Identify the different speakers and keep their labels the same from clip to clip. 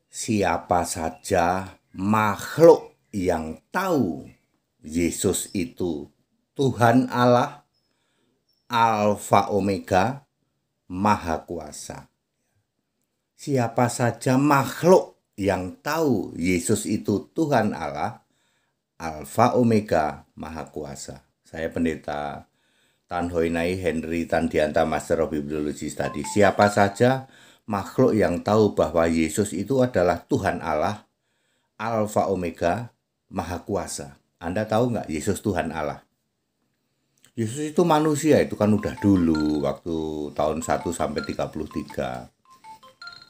Speaker 1: Siapa saja makhluk yang tahu Yesus itu Tuhan Allah, Alfa Omega, Maha Kuasa. Siapa saja makhluk yang tahu Yesus itu Tuhan Allah, Alfa Omega, Maha Kuasa. Saya Pendeta Tan Hoi Nai Henry Tandianta Master of Bibliology Study. Siapa saja makhluk yang tahu bahwa Yesus itu adalah Tuhan Allah, Alfa Omega, Maha Kuasa. Anda tahu nggak Yesus Tuhan Allah? Yesus itu manusia, itu kan udah dulu waktu tahun 1 sampai 33.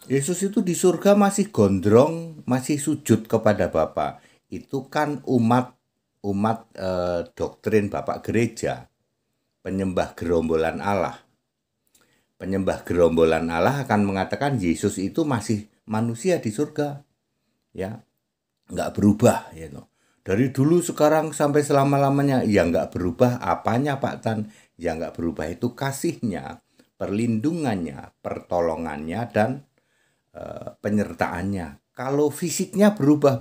Speaker 1: Yesus itu di surga masih gondrong, masih sujud kepada Bapa. Itu kan umat doktrin Bapak Gereja, penyembah gerombolan Allah. Penyembah gerombolan Allah akan mengatakan Yesus itu masih manusia di surga, ya, nggak berubah, ya. Dari dulu sekarang sampai selama-lamanya, ya nggak berubah. Apanya Pak Tan? Ya nggak berubah itu kasihnya, perlindungannya, pertolongannya, dan penyertaannya. Kalau fisiknya berubah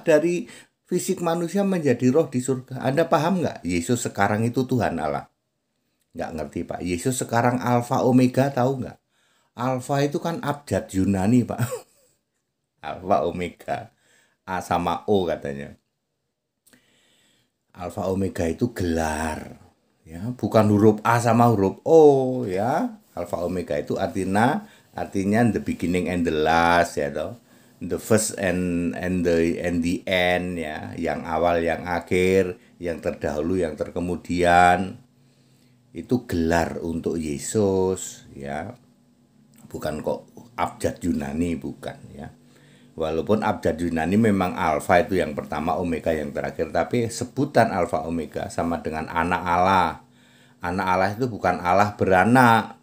Speaker 1: dari fisik manusia menjadi roh di surga. Anda paham nggak? Yesus sekarang itu Tuhan Allah. Nggak ngerti Pak. Yesus sekarang Alfa Omega, tahu nggak? Alfa itu kan abjad Yunani Pak. Alfa Omega. A sama O katanya. Alfa Omega itu gelar, ya, bukan huruf A sama huruf O, ya. Alfa Omega itu artinya the beginning and the last, ya toh. The first and the end, ya, yang awal yang akhir, yang terdahulu yang terkemudian. Itu gelar untuk Yesus, ya. Bukan kok abjad Yunani, bukan, ya. Walaupun abjad Yunani memang alfa itu yang pertama, omega yang terakhir, tapi sebutan alfa omega sama dengan anak Allah. Anak Allah itu bukan Allah beranak.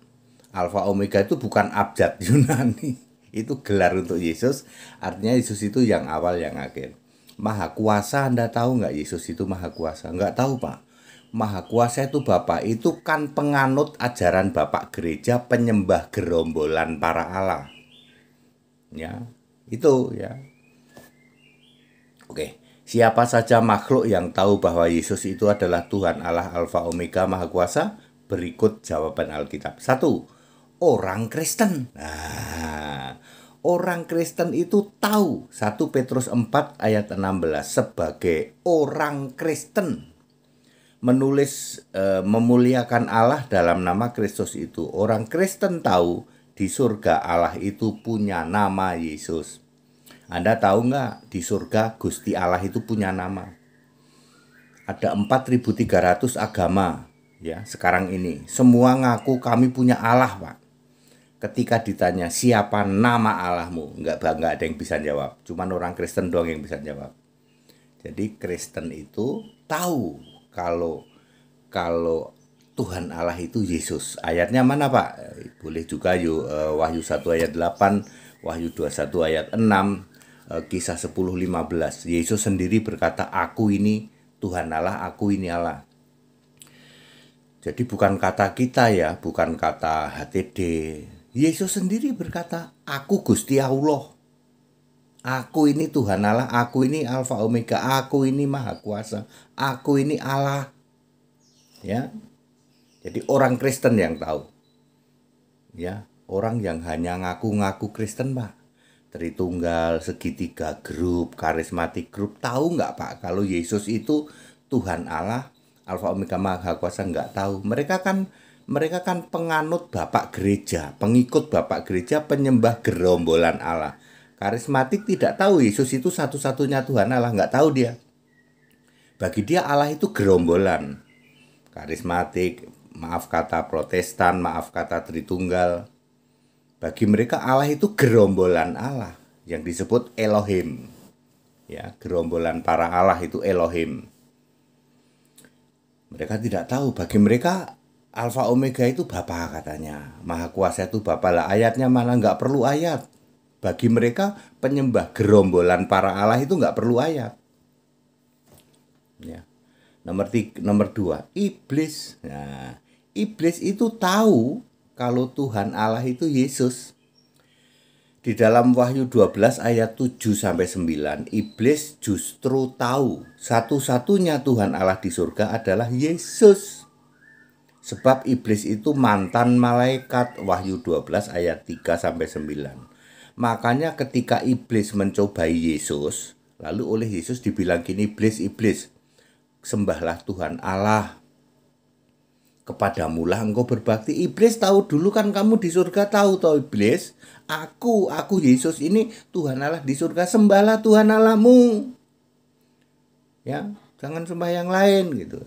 Speaker 1: Alfa omega itu bukan abjad Yunani. Itu gelar untuk Yesus, artinya Yesus itu yang awal yang akhir. Maha kuasa, Anda tahu nggak Yesus itu maha kuasa? Nggak tahu Pak. Maha kuasa itu Bapak, itu kan penganut ajaran Bapak Gereja, penyembah gerombolan para Allah. Ya, itu, ya. Oke, siapa saja makhluk yang tahu bahwa Yesus itu adalah Tuhan Allah, Alfa Omega, Maha Kuasa? Berikut jawaban Alkitab. 1. Orang Kristen. Nah, orang Kristen itu tahu 1 Petrus 4 ayat 16 sebagai orang Kristen. Menulis memuliakan Allah dalam nama Kristus itu. Orang Kristen tahu di surga Allah itu punya nama Yesus. Anda tahu nggak di surga Gusti Allah itu punya nama? Ada 4.300 agama, ya, sekarang ini. Semua ngaku kami punya Allah, Pak. Ketika ditanya siapa nama Allahmu, nggak ada yang bisa jawab. Cuman orang Kristen doang yang bisa jawab. Jadi Kristen itu tahu kalau Tuhan Allah itu Yesus. Ayatnya mana Pak? Boleh juga yuk, Wahyu 1 ayat 8, Wahyu 21 ayat 6, Kisah 10:15. Yesus sendiri berkata, aku ini Tuhan Allah, aku ini Allah. Jadi bukan kata kita, ya, bukan kata HTD. Yesus sendiri berkata, aku Gusti Allah. Aku ini Tuhan Allah, aku ini Alfa Omega, aku ini Maha Kuasa, aku ini Allah. Ya. Jadi orang Kristen yang tahu. Ya, orang yang hanya ngaku-ngaku Kristen, Pak. Tritunggal, segitiga grup, karismatik grup, tahu nggak Pak kalau Yesus itu Tuhan Allah, Alfa Omega Maha Kuasa? Nggak tahu. Mereka kan penganut Bapak Gereja, pengikut Bapak Gereja, penyembah gerombolan Allah. Karismatik tidak tahu Yesus itu satu-satunya Tuhan Allah, nggak tahu dia. Bagi dia Allah itu gerombolan. Karismatik, maaf kata Protestan, maaf kata Tritunggal. Bagi mereka Allah itu gerombolan Allah yang disebut Elohim. Ya, gerombolan para Allah itu Elohim. Mereka tidak tahu, bagi mereka Alfa Omega itu Bapa katanya. Maha Kuasa itu Bapa lah. Ayatnya mana? Nggak perlu ayat. Bagi mereka penyembah gerombolan para Allah itu nggak perlu ayat. Ya. Nomor 2, iblis. Nah, iblis itu tahu kalau Tuhan Allah itu Yesus. Di dalam Wahyu 12 ayat 7 sampai 9, iblis justru tahu satu-satunya Tuhan Allah di surga adalah Yesus. Sebab iblis itu mantan malaikat, Wahyu 12 ayat 3 sampai 9. Makanya ketika iblis mencobai Yesus, lalu oleh Yesus dibilang gini, iblis, sembahlah Tuhan Allah, kepadamulah engkau berbakti. Iblis tahu dulu kan, kamu di surga, tahu toh iblis, aku Yesus ini Tuhan Allah di surga, sembahlah Tuhan Allahmu. Ya, jangan sembah yang lain gitu.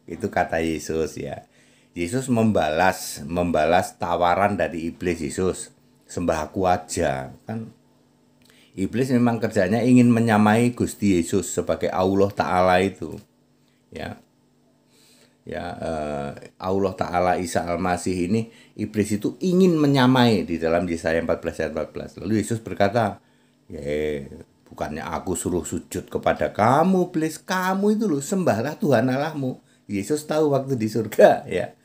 Speaker 1: Itu kata Yesus ya. Yesus membalas tawaran dari iblis. Yesus, sembah aku aja. Kan iblis memang kerjanya ingin menyamai Gusti Yesus sebagai Allah Ta'ala itu. Ya. Allah Ta'ala Isa Al-Masih ini, iblis itu ingin menyamai di dalam Yesaya 14 ayat 14. Lalu Yesus berkata, bukannya aku suruh sujud kepada kamu, iblis, kamu itu loh, sembahlah Tuhan Allahmu. Yesus tahu waktu di surga ya.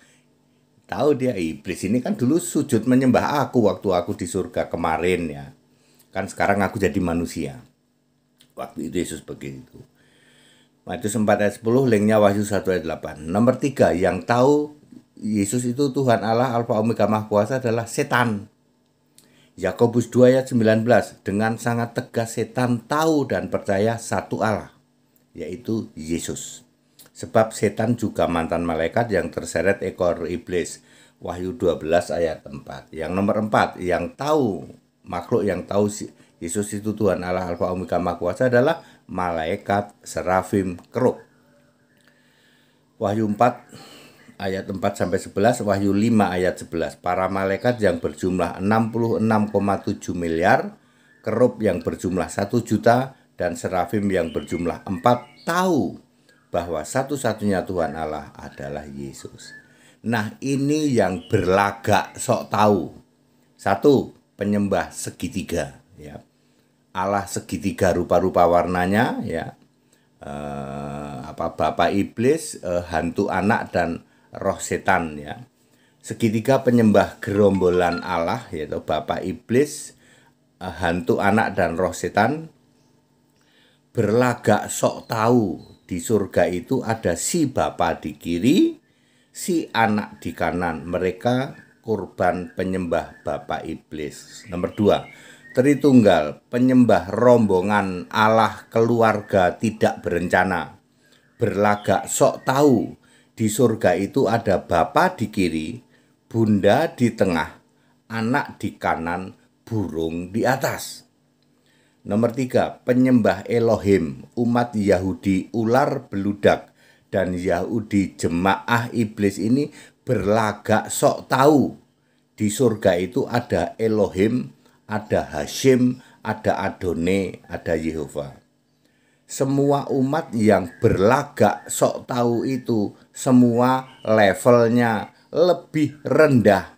Speaker 1: Tahu dia, iblis ini kan dulu sujud menyembah aku waktu aku di surga kemarin ya. Kan sekarang aku jadi manusia. Waktu itu Yesus begitu. Matius 4 ayat 10, linknya Wahyu 1 ayat 8. Nomor 3, yang tahu Yesus itu Tuhan Allah Alfa Omega Maha Kuasa adalah setan. Yakobus 2 ayat 19, dengan sangat tegas setan tahu dan percaya satu Allah, yaitu Yesus. Sebab setan juga mantan malaikat yang terseret ekor iblis. Wahyu 12 ayat 4. Yang nomor 4, yang tahu, makhluk yang tahu Yesus itu Tuhan Allah Alfa Omega Maha Kuasa adalah malaikat serafim kerub. Wahyu 4 ayat 4 sampai 11, Wahyu 5 ayat 11. Para malaikat yang berjumlah 66,7 miliar, kerub yang berjumlah 1 juta, dan serafim yang berjumlah 4 tahu bahwa satu-satunya Tuhan Allah adalah Yesus. Nah, ini yang berlagak sok tahu. 1, penyembah segitiga ya. Allah segitiga rupa-rupa warnanya ya. Bapak iblis, hantu anak, dan roh setan ya. Segitiga penyembah gerombolan Allah, yaitu Bapak iblis, hantu anak, dan roh setan, berlagak sok tahu di surga itu ada si Bapa di kiri, si anak di kanan. Mereka kurban penyembah Bapak iblis. Nomor 2, Tritunggal, penyembah rombongan Allah keluarga tidak berencana, berlagak sok tahu di surga itu ada Bapa di kiri, Bunda di tengah, anak di kanan, burung di atas. Nomor 3, penyembah Elohim, umat Yahudi ular beludak dan Yahudi jemaah iblis ini berlagak sok tahu di surga itu ada Elohim, ada Hashim, ada Adone, ada Yehova. Semua umat yang berlagak sok tahu itu semua levelnya lebih rendah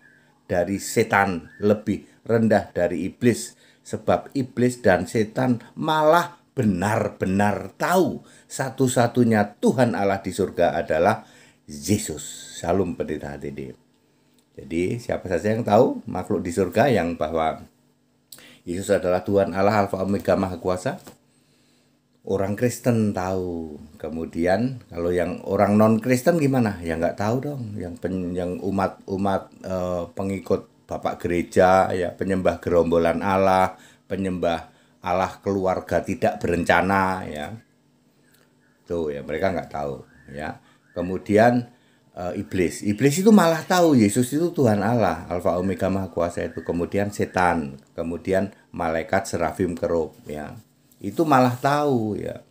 Speaker 1: dari setan, lebih rendah dari iblis. Sebab iblis dan setan malah benar-benar tahu satu-satunya Tuhan Allah di surga adalah Yesus. Shalom pendeta HTD. Jadi siapa saja yang tahu makhluk di surga yang bahwa Yesus adalah Tuhan Allah Alfa Omega Maha Kuasa, orang Kristen tahu. Kemudian kalau yang orang non Kristen gimana? Ya nggak tahu dong. Yang umat pengikut Bapak Gereja ya, penyembah gerombolan Allah, penyembah Allah keluarga tidak berencana ya. Tuh ya, mereka nggak tahu ya. Kemudian iblis itu malah tahu Yesus itu Tuhan Allah Alfa Omega Maha Kuasa itu. Kemudian setan, kemudian malaikat serafim kerub ya, itu malah tahu ya.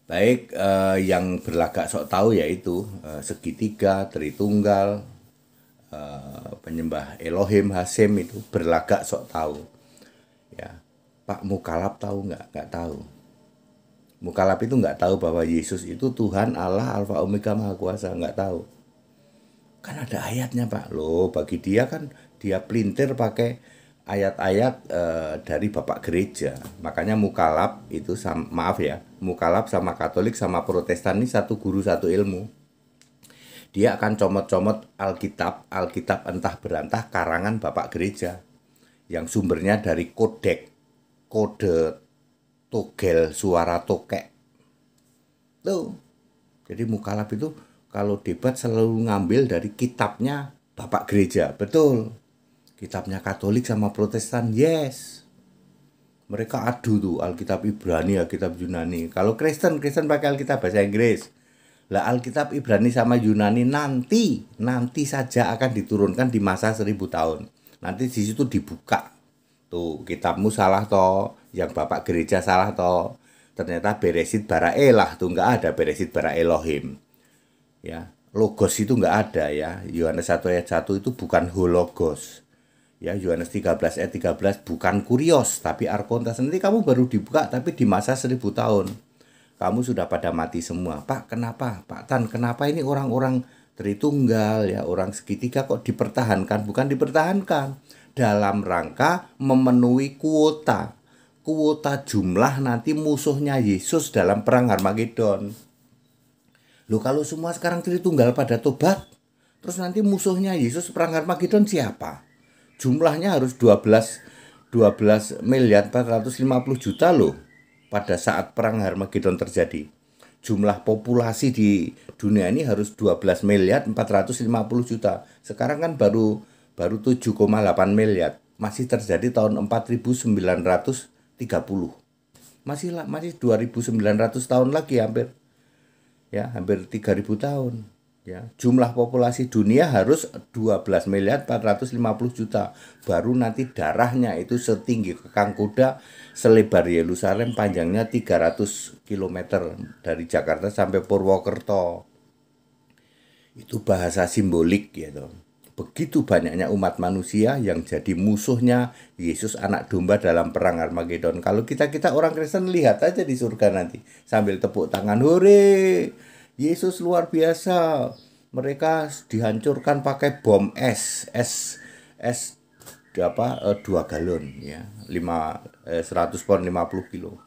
Speaker 1: Baik, yang berlagak sok tahu yaitu segitiga, Tritunggal, penyembah Elohim, Hashim itu berlagak sok tahu ya. Pak Mukalab tahu nggak tahu. Mukalab itu nggak tahu bahwa Yesus itu Tuhan Allah Alfa Omega Maha Kuasa, nggak tahu. Kan ada ayatnya Pak. Loh, bagi dia kan dia pelintir pakai ayat-ayat dari Bapak Gereja. Makanya Mukalab itu Mukalab sama Katolik sama Protestan ini satu guru satu ilmu. Dia akan comot-comot Alkitab entah berantah karangan Bapak Gereja. yang sumbernya dari kode togel suara tokek. Tuh. Jadi mukhalaf itu kalau debat selalu ngambil dari kitabnya Bapak Gereja. Betul. Kitabnya Katolik sama Protestan, yes. Mereka adu tuh Alkitab Ibrani, Alkitab Yunani. Kalau Kristen pakai Alkitab bahasa Inggris. Lah Alkitab Ibrani sama Yunani nanti saja akan diturunkan di masa 1000 tahun. Nanti di situ dibuka. Tuh, kitabmu salah toh, yang Bapak Gereja salah toh. Ternyata Beresit bara Elah tuh enggak ada Beresit bara Elohim. Ya, logos itu enggak ada ya. Yohanes 1 ayat 1 itu bukan hologos. Ya, Yohanes 13 ayat 13 bukan kurios tapi arkontas. Nanti kamu baru dibuka tapi di masa 1000 tahun. Kamu sudah pada mati semua. Pak, kenapa? Pak Tan, kenapa ini orang-orang Tritunggal ya, orang segitiga kok dipertahankan? Bukan dipertahankan, dalam rangka memenuhi kuota jumlah nanti musuhnya Yesus dalam perang Harmagedon. Loh, kalau semua sekarang Tritunggal pada tobat, terus nanti musuhnya Yesus perang Harmagedon siapa? Jumlahnya harus 12 miliar 450 juta loh. Pada saat perang Harmagedon terjadi, jumlah populasi di dunia ini harus 12 miliar 450 juta. Sekarang kan baru 7,8 miliar. Masih terjadi tahun 4930. Masih 2900 tahun lagi hampir 3000 tahun. Ya, jumlah populasi dunia harus 12 miliar 450 juta. Baru nanti darahnya itu setinggi kekang kuda, selebar Yerusalem, panjangnya 300 km dari Jakarta sampai Purwokerto. Itu bahasa simbolik gitu. Begitu banyaknya umat manusia yang jadi musuhnya Yesus anak domba dalam perang Armageddon. Kalau kita orang Kristen lihat aja di surga nanti sambil tepuk tangan, hore! Yesus luar biasa. Mereka dihancurkan pakai bom es 2 galon ya, 100 pon 50 kilo.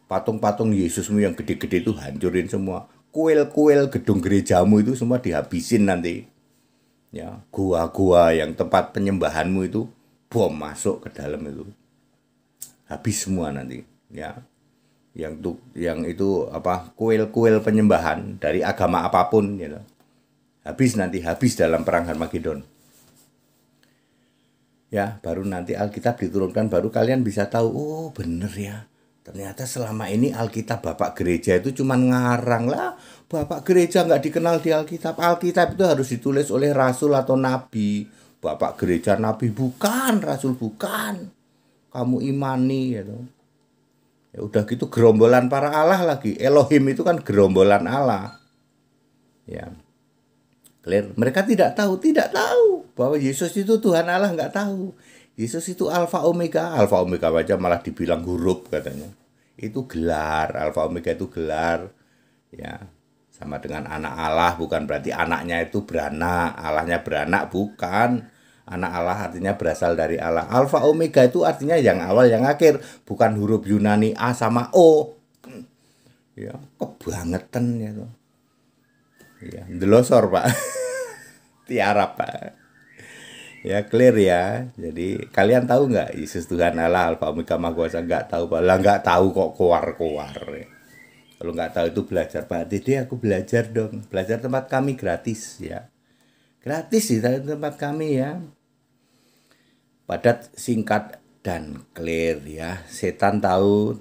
Speaker 1: Patung-patung Yesusmu yang gede-gede itu hancurin semua. Kuil-kuil gedung gerejamu itu semua dihabisin nanti. Ya, gua-gua yang tempat penyembahanmu itu bom masuk ke dalam itu. Habis semua nanti, ya. Yang itu kuil-kuil penyembahan dari agama apapun gitu. Habis dalam perang Harmagedon. Ya, baru nanti Alkitab diturunkan, baru kalian bisa tahu, oh bener ya. Ternyata selama ini Alkitab Bapak Gereja itu cuma ngarang lah. Bapak Gereja nggak dikenal di Alkitab. Alkitab itu harus ditulis oleh Rasul atau Nabi. Bapak Gereja Nabi bukan, Rasul bukan. Kamu imani gitu. Ya udah gitu gerombolan para Allah lagi. Elohim itu kan gerombolan Allah. Ya. Clear. Mereka tidak tahu bahwa Yesus itu Tuhan Allah, nggak tahu. Yesus itu Alfa Omega aja malah dibilang huruf katanya. Itu gelar, Alfa Omega itu gelar. Ya. Sama dengan anak Allah, bukan berarti anaknya itu beranak, Allahnya beranak, bukan. Anak Allah artinya berasal dari Allah. Alfa Omega itu artinya yang awal yang akhir, bukan huruf Yunani A sama O. Ya, kebangetan ya tuh. Ya, delosor Pak. Tiarap Pak. Ya, clear ya. Jadi kalian tahu nggak Yesus Tuhan Allah Alfa Omega Maha Kuasa? Nggak tahu Pak. Lah nggak tahu kok keluar. Kalau nggak tahu itu belajar Pak. Dede aku belajar dong. Belajar tempat kami gratis ya. Gratis di tempat kami ya. Padat, singkat, dan clear ya. Setan tahu,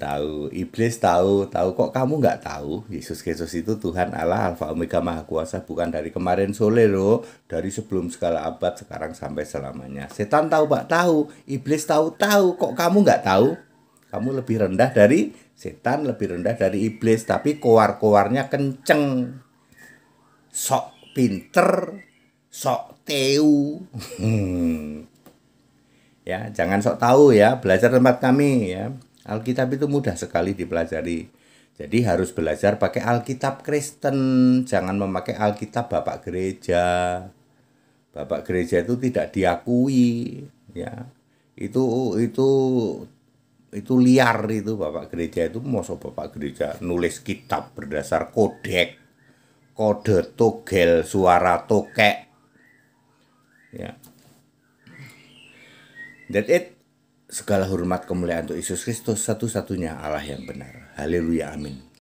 Speaker 1: iblis tahu. Kok kamu nggak tahu? Yesus Kristus itu Tuhan Allah, Alfa Omega Maha Kuasa, bukan dari kemarin sore loh, dari sebelum segala abad, sekarang sampai selamanya. Setan tahu Pak, tahu. Iblis tahu. Kok kamu nggak tahu? Kamu lebih rendah dari setan, lebih rendah dari iblis, tapi koar-koarnya kenceng. Sok pinter, sok teu. Ya, jangan sok tahu ya, belajar tempat kami ya. Alkitab itu mudah sekali dipelajari. Jadi harus belajar pakai Alkitab Kristen, jangan memakai Alkitab Bapak Gereja. Bapak Gereja itu tidak diakui ya. Itu liar itu Bapak Gereja itu. Mosok Bapak Gereja nulis kitab berdasar kode togel suara tokek. Ya. That's it. Segala hormat kemuliaan untuk Yesus Kristus, satu-satunya Allah yang benar. Haleluya, amin.